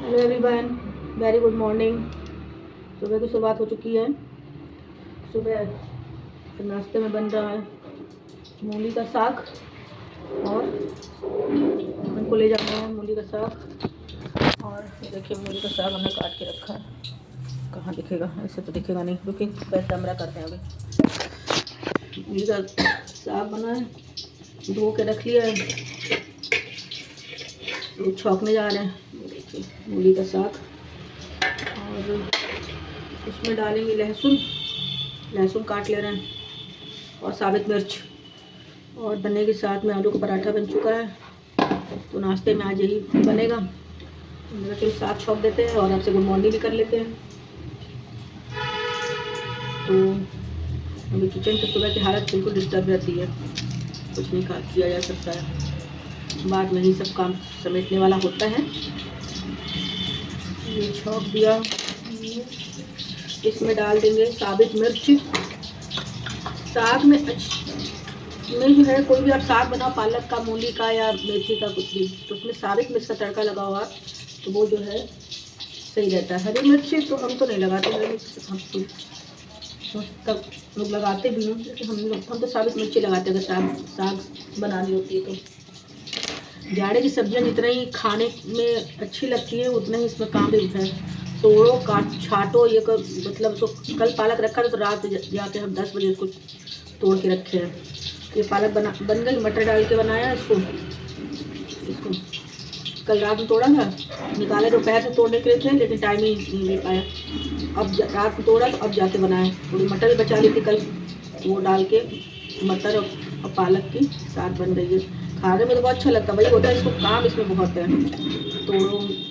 Hello everyone, very good morning. सुबह की शुरुआत हो चुकी है। सुबह नाश्ते में बन रहा है मूली का साग और टिफिन को ले जाना है मूली का साग। और ये देखिए मूली का साग हमने काट के रखा है। कहाँ दिखेगा, ऐसे तो दिखेगा नहीं क्योंकि पहले कैमरा करते हैं। अभी मूली का साग बना है, धो के रख लिया है, तो छौंकने जा रहे हैं। देखिए मूली का साग और इसमें डालेंगे लहसुन काट ले रहे हैं और साबित मिर्च। और बनने के साथ में आलू का पराठा बन चुका है, तो नाश्ते में आज यही बनेगा। मेरा चलो साग छौंक देते हैं और आपसे गुड मॉर्निंग भी कर लेते हैं। तो अभी किचन की सुबह की हालत बिल्कुल डिस्टर्ब रहती है, कुछ नहीं किया जा सकता है, बाद में ही सब काम समेटने वाला होता है। ये छौंक दिया, इसमें डाल देंगे साबित मिर्च। साग में जो है, कोई भी आप साग बनाओ, पालक का, मूली का या मेथी का, कुछ भी, तो उसमें साबित मिर्च का तड़का लगाओ आप, तो वो जो है सही रहता है। हरी मिर्ची तो हम तो नहीं लगाते, हरी मिर्च हम तब लोग लगाते भी हैं, लेकिन हम तो साबित मिर्ची लगाते हैं अगर साग बनानी होती है तो। जाड़े की सब्जियां जितना ही खाने में अच्छी लगती है उतना ही इसमें काम भी है। तोड़ो, काट, छाटो, ये कर, मतलब तो कल पालक रखा था तो रात जाके हम 10 बजे इसको तोड़ के रखे हैं। ये पालक बन गई, मटर डाल के बनाया इसको कल रात में तोड़ा था, निकाले दोपहर से तोड़ने के लिए थे, लेकिन टाइम ही नहीं मिल पाया। अब रात में तोड़ा तो अब जाके बनाए। थोड़ी मटर भी बचा ली थी कल, वो डाल के मटर और पालक की साग बन गई है। खाने में तो बहुत अच्छा लगता है, वही होता है, इसको काम इसमें बहुत है। तो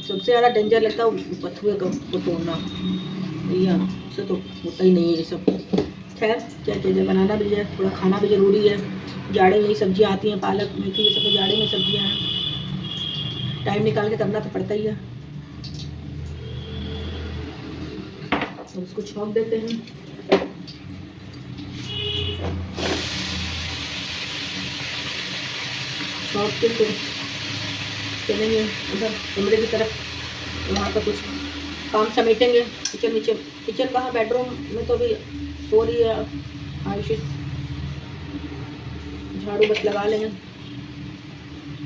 सबसे ज़्यादा डेंजर लगता है बथुए को तोड़ना, भैया उससे तो होता ही नहीं है ये सब। खैर क्या चीज़ें बनाना भी है, थोड़ा खाना भी ज़रूरी है। जाड़े में यही सब्जियाँ आती हैं, पालक मेथी ये सब तो जाड़े में सब्जियाँ हैं, टाइम निकाल के करना तो पड़ता ही है। और इसको छौंक देते हैं। छौंक के फिर चलेंगे उधर कमरे की तरफ, वहाँ का कुछ काम समेटेंगे। किचन कहाँ, बेडरूम में तो अभी सो रही है आयुषी, झाड़ू बस लगा लेंगे।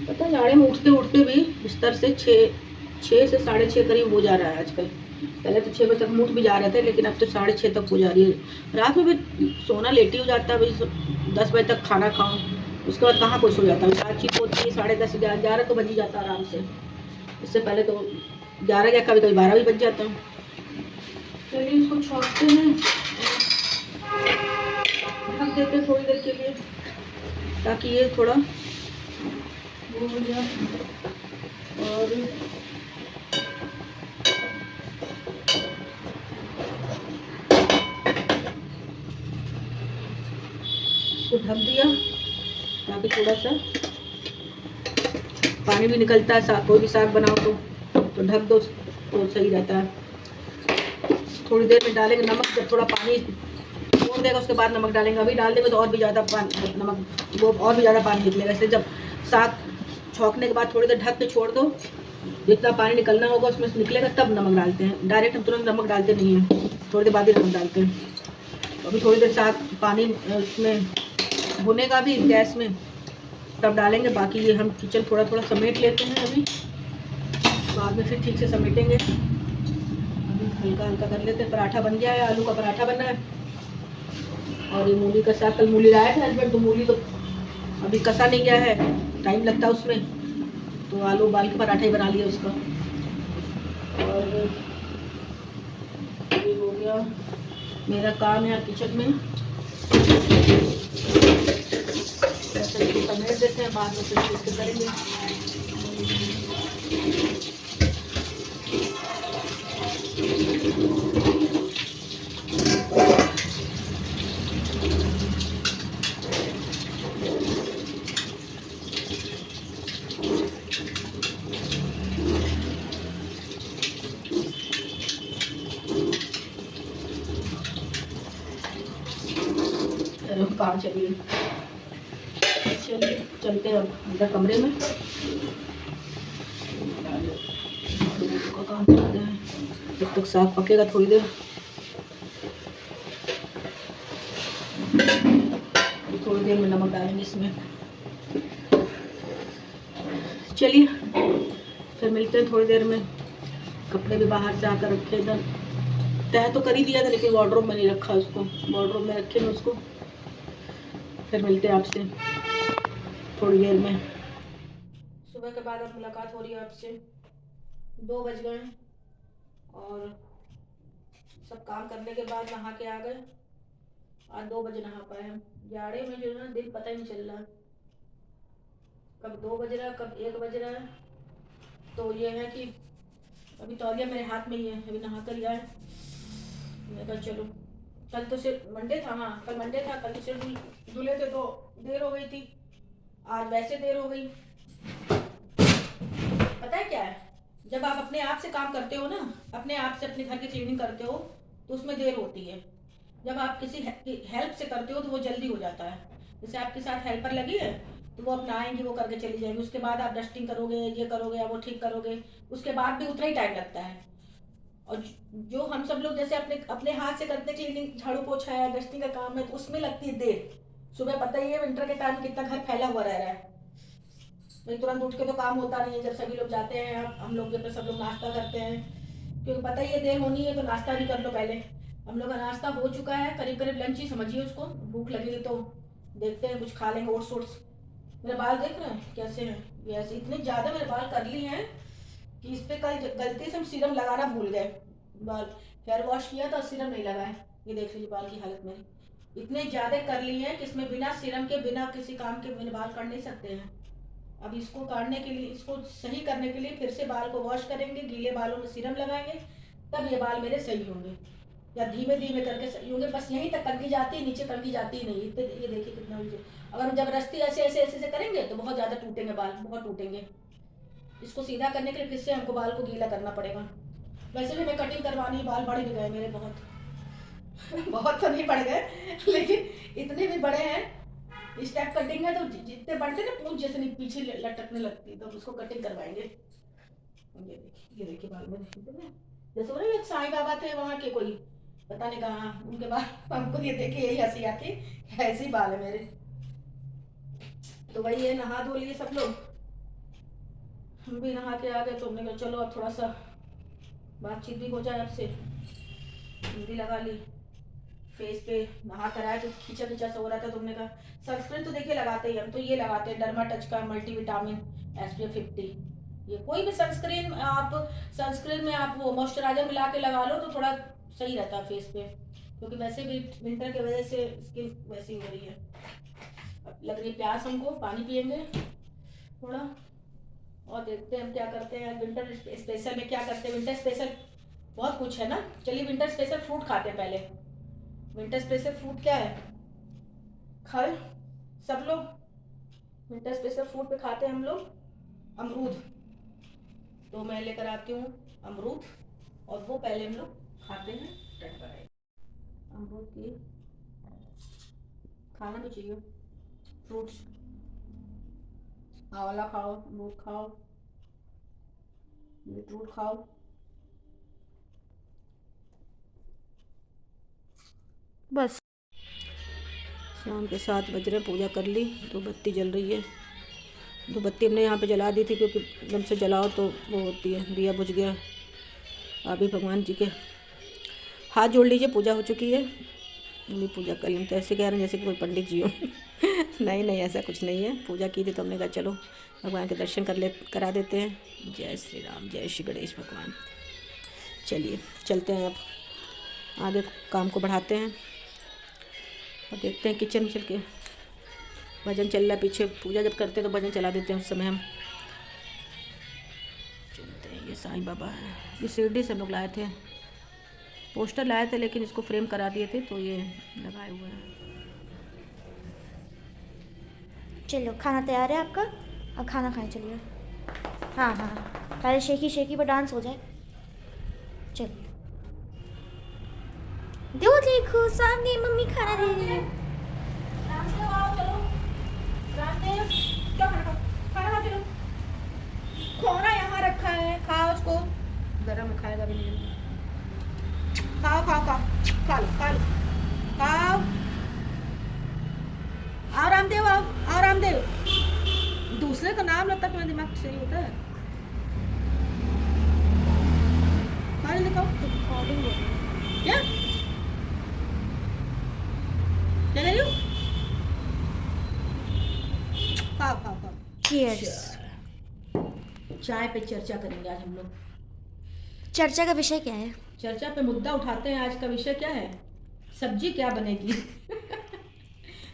पता है जाड़े में उठते उठते भी बिस्तर से 6 से 6:30 करीब हो जा रहा है आजकल। पहले तो 6 बजे तक उठ भी जा रहे थे, लेकिन अब तो 6:30 तक हो जा रही है। रात में भी सोना लेट ही हो जाता है, भाई 10 बजे तक खाना खाऊं, उसके बाद कहाँ कोई सो जाता है। बातचीत होती है 10:30 11 तो बज ही जाता है आराम से। इससे पहले तो 11 या कभी कभी 12 भी बज जाता है। चलिए इसको छोड़ते हैं, ढक देते हैं थोड़ी देर के लिए, ताकि ये थोड़ा वो हो जाए। और इसको ढक दिया ताकि थोड़ा सा पानी भी निकलता है। साग, कोई भी साग बनाओ तो ढक दो तो सही रहता है। थोड़ी देर में डालेंगे नमक, जब थोड़ा पानी छोड़ देगा उसके बाद नमक डालेंगे। अभी डाल देंगे तो और भी ज़्यादा नमक, वो और भी ज़्यादा पानी निकलेगा। इसलिए जब साग छौंकने के बाद थोड़ी देर ढक के छोड़ दो, जितना पानी निकलना होगा उसमें से निकलेगा, तब नमक डालते हैं। डायरेक्ट हम तुरंत नमक डालते नहीं हैं, थोड़ी देर बाद ही नमक डालते हैं। अभी थोड़ी देर साग पानी उसमें भुनेगा भी गैस में, तब डालेंगे। बाकी ये हम किचन थोड़ा थोड़ा समेट लेते हैं, अभी बाद में फिर ठीक से समेटेंगे। अभी हल्का हल्का कर लेते हैं। पराठा बन गया है, आलू का पराठा बना है। और ये मूली का साग कल मूली लाया था हस्बैंड, तो मूली तो अभी कसा नहीं गया है, टाइम लगता है उसमें, तो आलू उबाल के पराठा ही बना लिया उसका। और ये हो गया मेरा काम यहाँ किचन में। समेट देते हैं, बाद में फिर ठीक से करेंगे। काम चलिए चलते हैं अंदर कमरे में। काम कर रहे हैं, जब तक साग पकेगा थोड़ी देर। थोड़ी देर में नमक डालेंगे इसमें। चलिए फिर मिलते हैं थोड़ी देर में। कपड़े भी बाहर से आकर रखे, इधर तय तो कर ही दिया था लेकिन वार्डरोब में नहीं रखा उसको, वार्डरोब में रखेंगे उसको। फिर मिलते हैं आपसे थोड़ी देर में। सुबह के बाद अब मुलाकात हो रही है आपसे। 2 बज गए और सब काम करने के बाद नहा के आ गए। आज 2 बजे नहा पाए हम। जाड़े में जो है ना दिन पता ही नहीं चल रहा, कब 2 बज रहा है कब 1 बज रहा है। तो ये है कि अभी तौलिया मेरे हाथ में ही है, अभी नहा कर आए। मैं कहा चलो, कल तो सिर्फ मंडे था, हाँ कल मंडे था, कल सिर्फ धुले थे तो देर हो गई थी, आज वैसे देर हो गई। पता है क्या है, जब आप अपने आप से काम करते हो ना, अपने आप से अपने घर की क्लीनिंग करते हो तो उसमें देर होती है। जब आप किसी हेल्प से करते हो तो वो जल्दी हो जाता है। जैसे आपके साथ हेल्पर लगी है तो वो अपना आएंगी, वो करके चली जाएंगी, उसके बाद आप डस्टिंग करोगे, ये करोगे या वो ठीक करोगे, उसके बाद भी उतना ही टाइम लगता है। और जो हम सब लोग जैसे अपने अपने हाथ से करते क्लीनिंग, झाड़ू पोछा है, डस्टिंग का काम है, तो उसमें लगती है देर। सुबह पता ही है विंटर के टाइम कितना घर फैला हुआ रह रहा है, भाई तुरंत उठ के तो काम होता नहीं है। जब सभी लोग जाते हैं, हम लोग जब सब लोग नाश्ता करते हैं, क्योंकि पता ही है देर होनी है तो नाश्ता भी कर लो पहले। हम लोग का नाश्ता हो चुका है, करीब करीब लंच ही समझिए उसको। भूख लगेगी तो देखते हैं कुछ खा लेंगे, ओट्स ओट्स। मेरे बाल देख रहे हैं कैसे हैं, ये ऐसे इतने ज़्यादा मेरे बाल करली हैं कि इस पर कल गलती से हम सीरम लगाना भूल गए। बाल हेयर वॉश किया था, सीरम नहीं लगाए। ये देख लीजिए बाल की हालत मेरी, इतने ज़्यादा करली हैं कि इसमें बिना सीरम के, बिना किसी काम के मेरे बाल काट नहीं सकते हैं। अब इसको काटने के लिए, इसको सही करने के लिए फिर से बाल को वॉश करेंगे, गीले बालों में सीरम लगाएंगे, तब ये बाल मेरे सही होंगे, या धीमे धीमे करके सही होंगे। बस यहीं तक कंघी जाती है, नीचे कंघी जाती ही नहीं। इतने ये देखिए कितना नीचे। अगर हम जबरदस्ती ऐसे ऐसे ऐसे ऐसे करेंगे तो बहुत ज़्यादा टूटेंगे बाल, बहुत टूटेंगे। इसको सीधा करने के लिए फिर से हमको बाल को गीला करना पड़ेगा। वैसे भी मैं कटिंग करवानी, बाल बढ़ भी गए मेरे बहुत बहुत तो नहीं बढ़ गए लेकिन इतने भी बड़े हैं। स्टेप कटिंग है तो जितने बढ़ते ना पूंछ जैसे नहीं पीछे लटकने लगती, तो उसको कटिंग करवाएंगे। ये देखिए बाल में जैसे बोले एक साईं बाबा थे वहाँ के, कोई पता नहीं कहाँ उनके बाल, हमको ये देखे यही हंसी आती, ऐसे ही बाल है मेरे। तो वही है, नहा धो लिए सब लोग, हम भी नहा के आ गए। तो हमने कहा चलो अब थोड़ा सा बातचीत भी हो जाए आपसे। मेहंदी लगा ली फेस पे, नहा कर आए तो खींचा खींचा सा हो रहा था। तुमने कहा सनस्क्रीन तो देखिए लगाते ही, हम तो ये लगाते हैं डर्मा टच का मल्टीविटामिन SPF 50। ये कोई भी सनस्क्रीन, आप सनस्क्रीन में आप वो मॉइस्चराइजर मिला के लगा लो तो थोड़ा सही रहता है फेस पे, क्योंकि वैसे भी विंटर की वजह से स्किन वैसी हो रही है। अब लग रही है प्यास हमको, पानी पियेंगे थोड़ा और देखते हैं हम क्या करते हैं। विंटर स्पेशल में क्या करते हैं, विंटर स्पेशल बहुत कुछ है ना। चलिए विंटर स्पेशल फ्रूट खाते हैं पहले। विंटर स्पेशल फ्रूट क्या है, खाए सब लोग। विंटर स्पेशल फ्रूट पे खाते हैं हम लोग अमरूद। तो मैं लेकर आती हूँ अमरूद और वो पहले हम लोग खाते हैं। अमरूद की खाना भी चाहिए, फ्रूट्स, आंवला खाओ, अमरूद खाओ, बीटरूट खाओ। बस शाम के 7 बज रहे, पूजा कर ली, तो बत्ती जल रही है। तो बत्ती हमने यहाँ पे जला दी थी, क्योंकि एकदम से जलाओ तो वो होती है, दिया बुझ गया। अभी भगवान जी के हाथ जोड़ लीजिए, पूजा हो चुकी है, अभी पूजा कर लें। तो ऐसे कह रहे हैं जैसे कि कोई पंडित जी हो नहीं नहीं, ऐसा कुछ नहीं है। पूजा की थी तो हमने कहा चलो भगवान के दर्शन करा देते हैं। जय श्री राम, जय श्री गणेश भगवान। चलिए चलते हैं, अब आगे काम को बढ़ाते हैं और देखते हैं। किचन में चल के भजन चल रहा है पीछे, पूजा जब करते हैं तो भजन चला देते हैं उस समय हम। चलते हैं। ये साईं बाबा है, ये शिरडी से हम लोग लाए थे, पोस्टर लाए थे लेकिन इसको फ्रेम करा दिए थे तो ये लगाए हुए हैं। चलो खाना तैयार है आपका, अब खाना खाएं चलिए। हाँ हाँ, पहले शेकी शेकी पर डांस हो जाए। चलिए दो, देखो सामने मम्मी खाना दे रही है। रामदेव आओ, चलो रामदेव, क्या खाना खाओ, खाना खाओ, चलो। खोना यहाँ रखा है, खाओ उसको, गरम खाएगा भी नहीं। खाओ खाओ खाओ, खा लो खा लो, खाओ। आओ रामदेव, आओ रामदेव। दूसरे का नाम लगता तुम्हारा दिमाग सही होता है। खा लो, दिखाओ। रिकॉर्डिंग क्या क्या कह रही हो? खाओ खाओ खाओ। चीयर्स। चाय पे चर्चा करेंगे आज हम लोग। चर्चा का विषय क्या है? चर्चा पे मुद्दा उठाते हैं। आज का विषय क्या है? सब्जी क्या बनेगी?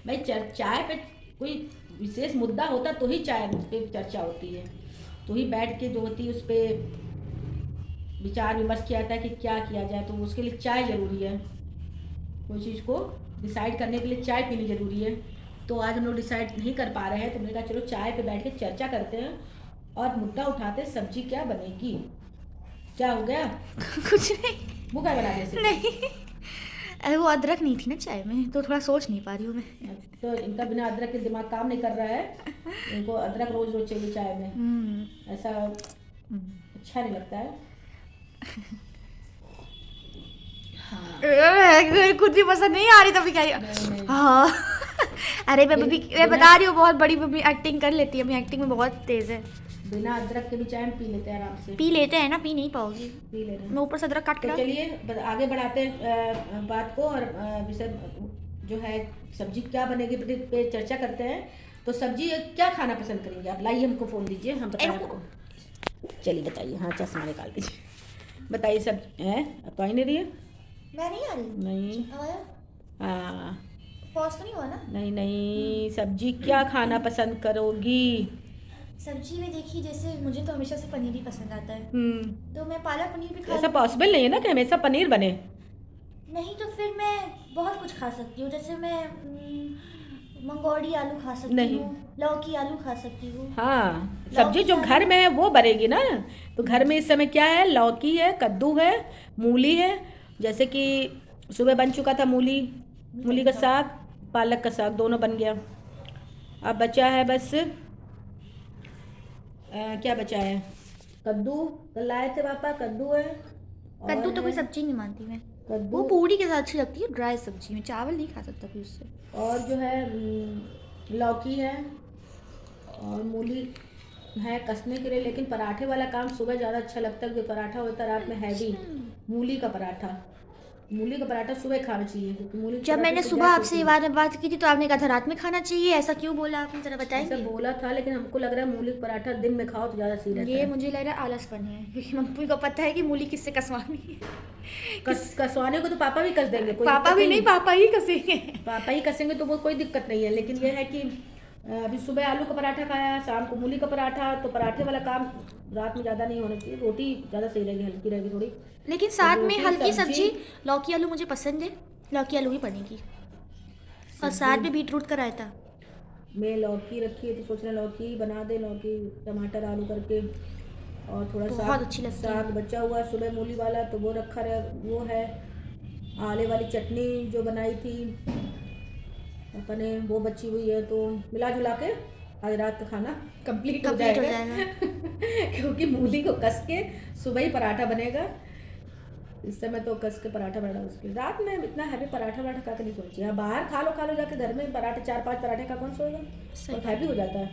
भाई चाय पे कोई विशेष मुद्दा होता तो ही चाय पे चर्चा होती है, तो ही बैठ के जो होती है उस पर विचार विमर्श किया जाता है कि क्या किया जाए। तो उसके लिए चाय ज़रूरी है, कोई चीज़ को डिसाइड करने के लिए चाय पीनी ज़रूरी है। तो आज हम लोग डिसाइड नहीं कर पा रहे हैं, तो मैंने कहा चलो चाय पे बैठ के चर्चा करते हैं और मुद्दा उठाते हैं, सब्जी क्या बनेगी। क्या हो गया? कुछ नहीं। वो क्या बना दिया? नहीं, अरे वो अदरक नहीं थी ना चाय में, तो थोड़ा सोच नहीं पा रही हूँ मैं। तो इनका बिना अदरक के दिमाग काम नहीं कर रहा है। इनको अदरक रोज रोज चाहिए चाय में, ऐसा अच्छा नहीं लगता है। हाँ। खुद भी पसंद नहीं आ रही तभी क्या? नहीं। हाँ। अरे मैं बता रही हूँ, बहुत बड़ी मम्मी एक्टिंग कर लेती है, अम्मी एक्टिंग में बहुत तेज है। बिना अदरक के भी चाय पी लेते हैं आराम से। पी लेते हैं ना, पी नहीं पाओगी। पी ले रहे हैं। मैं ऊपर से अदरक काट के तो चलिए आगे बढ़ाते हैं बात को, और विषय जो है सब्जी क्या बनेगी पे चर्चा करते हैं। तो सब्जी क्या खाना पसंद करेंगे आप? लाइए हमको फ़ोन दीजिए, हम बताएं आपको। चलिए बताइए। हाँ, चश्मा निकाल दीजिए। बताइए सब है। अब तो आई नहीं रही है। मैं नहीं आ रही। नहीं। हाँ, पॉज तो नहीं हुआ ना? नहीं। सब्जी क्या खाना पसंद करोगी? सब्जी में देखिए, जैसे मुझे तो हमेशा से पनीर ही पसंद आता है, तो मैं पालक पनीर भी खा ऐसा पॉसिबल नहीं है ना कि हमेशा पनीर बने। नहीं तो फिर मैं बहुत कुछ खा सकती हूँ, जैसे मैं मंगोड़ी आलू खा सकती हूँ, लौकी आलू खा सकती हूँ। हाँ, सब्जी जो घर में है वो बनेगी ना। तो घर में इस समय क्या है? लौकी है, कद्दू है, मूली है। जैसे कि सुबह बन चुका था मूली का साग, पालक का साग, दोनों बन गया। अब बचा है बस क्या बचा है? कद्दू। कल लाए थे पापा, कद्दू है। कद्दू तो कोई सब्जी नहीं मानती मैं, कद्दू वो पूरी के साथ अच्छी लगती है, ड्राई सब्जी में चावल नहीं खा सकता फिर उससे। और जो है लौकी है और मूली है कसने के लिए। लेकिन पराठे वाला काम सुबह ज़्यादा अच्छा लगता है, क्योंकि पराठा होता है रात में हैवी। मूली का पराठा सुबह खाना चाहिए, क्योंकि मूली जब मैंने सुबह आपसे ये बारे में बात की थी तो आपने कहा था रात में खाना चाहिए, ऐसा क्यों बोला आपने, जरा बताएंगे? ऐसा बोला था, लेकिन हमको लग रहा है मूली का पराठा दिन में खाओ तो ज़्यादा सही रहता है। ये मुझे लग रहा है आलसपन है, क्योंकि मम्मी को पता है कि मूली किससे कसवानी है। कसवाने को तो पापा भी कस देंगे, कोई पापा भी नहीं, पापा ही कसेंगे। पापा ही कसेंगे तो वो कोई दिक्कत नहीं है। लेकिन ये है कि अभी सुबह आलू का पराठा खाया, शाम को मूली का पराठा, तो पराठे वाला काम रात में ज़्यादा नहीं होना चाहिए। रोटी ज़्यादा सही रहेगी, हल्की रहेगी थोड़ी। लेकिन साथ में रोटी, हल्की सब्जी, लौकी आलू मुझे पसंद है, लौकी आलू ही बनेगी। और साथ में बीट रूट का रायता। मैं लौकी रखी है तो सोच रहे लौकी बना दे, लौकी टमाटर आलू करके। और थोड़ा बहुत अच्छी लगती है। साग बचा हुआ सुबह मूली वाला, तो वो रखा रहे, वो है। आले वाली चटनी जो बनाई थी अपने, वो बची हुई है। तो मिला जुला के आज रात का खाना कंप्लीट हो जाएगा। क्योंकि मूली को कस के सुबह ही पराठा बनेगा। इस समय तो कस के पराठा बना, उसके रात में इतना हैवी पराठा खा के नहीं सोचिए। हाँ, बाहर खा लो जाके, घर में पराठे 4-5 पराठे का कौन सोएगा? बहुत हैवी हो जाता है।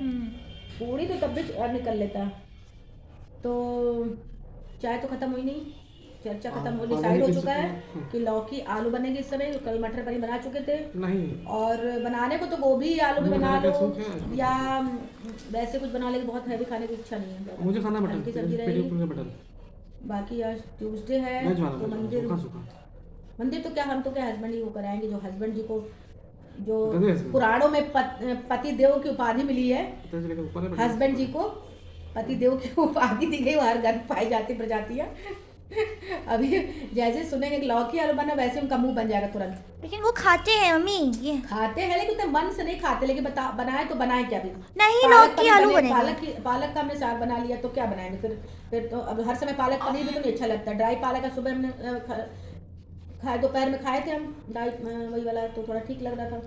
पूरी तो तब भी निकल लेता है। तो चाय तो खत्म हुई नहीं, चर्चा खत्म हो, डिसाइड हो चुका है कि लौकी आलू बनेगी इस समय। कल मटर पनीर बना चुके थे नहीं, और बनाने को तो गोभी आलू भी बना लो या वैसे कुछ बना लेंगे। बहुत हैवी खाने की इच्छा नहीं है, मुझे खाना हल्की मटन, सब्जी पेटी रहेगी। ऊपर का मटन। बाकी आज ट्यूसडे है वेज वाला तो मंदिर तो क्या, हम तो क्या हस्बैंड जी को कराएंगे। जो हस्बैंड जी को जो गधे husband। पुराणों में पति देव की उपाधि मिली है, पता चलेगा ऊपर है, हस्बैंड जी को पति देव की उपाधि दी गई, हर घर पाई जाती प्रजातियां। अभी जैसे सुनेंगे कि लौकी आलू बना, वैसे उनका मुंह बन जाएगा तुरंत। लेकिन वो खाते हैं मम्मी, ये खाते हैं लेकिन तो मन से नहीं खाते। लेकिन बनाए तो बनाए क्या भी? नहीं, लौकी आलू बनेगा। पालक का हमने साग बना लिया तो क्या बनाएंगे फिर तो अब हर समय पालक पनीर भी तो नहीं अच्छा लगता। ड्राई पालक का सुबह हमने खाए, दोपहर में खाए थे हम ड्राई वही वाला, तो थोड़ा ठीक लग रहा था।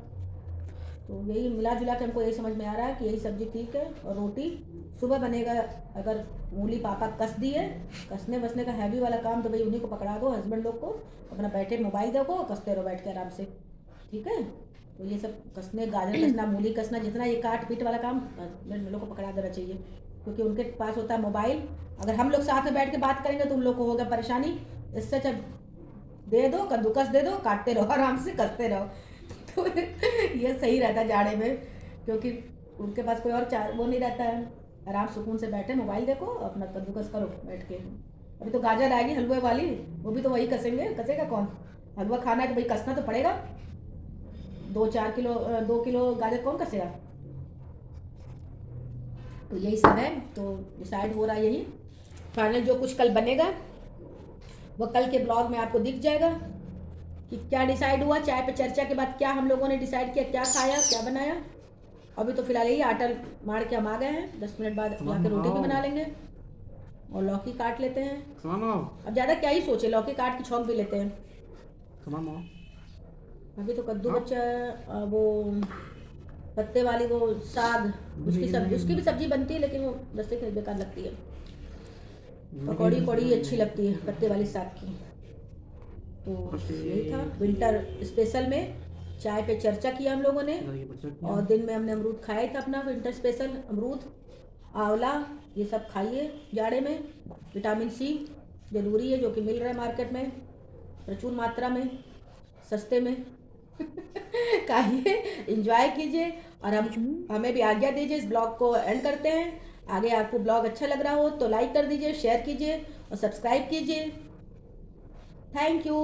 तो यही मिला जुला के हमको यही समझ में आ रहा है कि यही सब्जी ठीक है। और रोटी सुबह बनेगा। अगर मूली पापा कस दिए, कसने वसने का हैवी वाला काम तो भाई उन्हीं को पकड़ा दो, हस्बैंड लोग को। अपना बैठे मोबाइल देखो, कसते रहो बैठ के आराम से, ठीक है। तो ये सब कसने, गाजर कसना, मूली कसना, जितना ये काट पीट वाला काम हस्बैंड लोग को पकड़ा देना चाहिए, क्योंकि उनके पास होता है मोबाइल। अगर हम लोग साथ में बैठ के बात करेंगे तो उन लोग को होगा परेशानी। इससे अच्छा दे दो, कद्दूकस दे दो, काटते रहो आराम से, कसते रहो। तो ये सही रहता है जाड़े में, क्योंकि उनके पास कोई और वो नहीं रहता है। आराम सुकून से बैठे, मोबाइल देखो, अपना कद्दूकस करो बैठ के। अभी तो गाजर आएगी हलवे वाली, वो भी तो वही कसेंगे, कसेगा कौन? हलवा खाना है तो भाई कसना तो पड़ेगा। 2 किलो गाजर कौन कसेगा? तो यही सब है। तो डिसाइड हो रहा है यही। फाइनल जो कुछ कल बनेगा वो कल के ब्लॉग में आपको दिख जाएगा कि क्या डिसाइड हुआ। चाय पे चर्चा के बाद क्या हम लोगों ने डिसाइड किया, क्या खाया, क्या बनाया। अभी तो फिलहाल यही आटा मार के हम आ गए हैं। 10 मिनट बाद जाके रोटी भी बना लेंगे और लौकी काट लेते हैं। अब ज़्यादा क्या ही सोचे, लौकी काट के छौंक भी लेते हैं। अभी तो कद्दू बच्चा, वो पत्ते वाली वो साग, उसकी भी सब्जी बनती है, लेकिन वो दस्ते के बेकार लगती है। पकौड़ी कौड़ी अच्छी लगती है पत्ते वाली साग की। तो यही था विंटर स्पेशल में। चाय पे चर्चा किया हम लोगों ने, और दिन में हमने अमरूद खाया था अपना विंटर स्पेशल। अमरूद, आंवला, ये सब खाइए जाड़े में। विटामिन सी जरूरी है, जो कि मिल रहा है मार्केट में प्रचुर मात्रा में, सस्ते में। खाइए, एंजॉय कीजिए, और हमें भी आज्ञा दीजिए। इस ब्लॉग को एंड करते हैं। आगे आपको ब्लॉग अच्छा लग रहा हो तो लाइक कर दीजिए, शेयर कीजिए और सब्सक्राइब कीजिए। Thank you.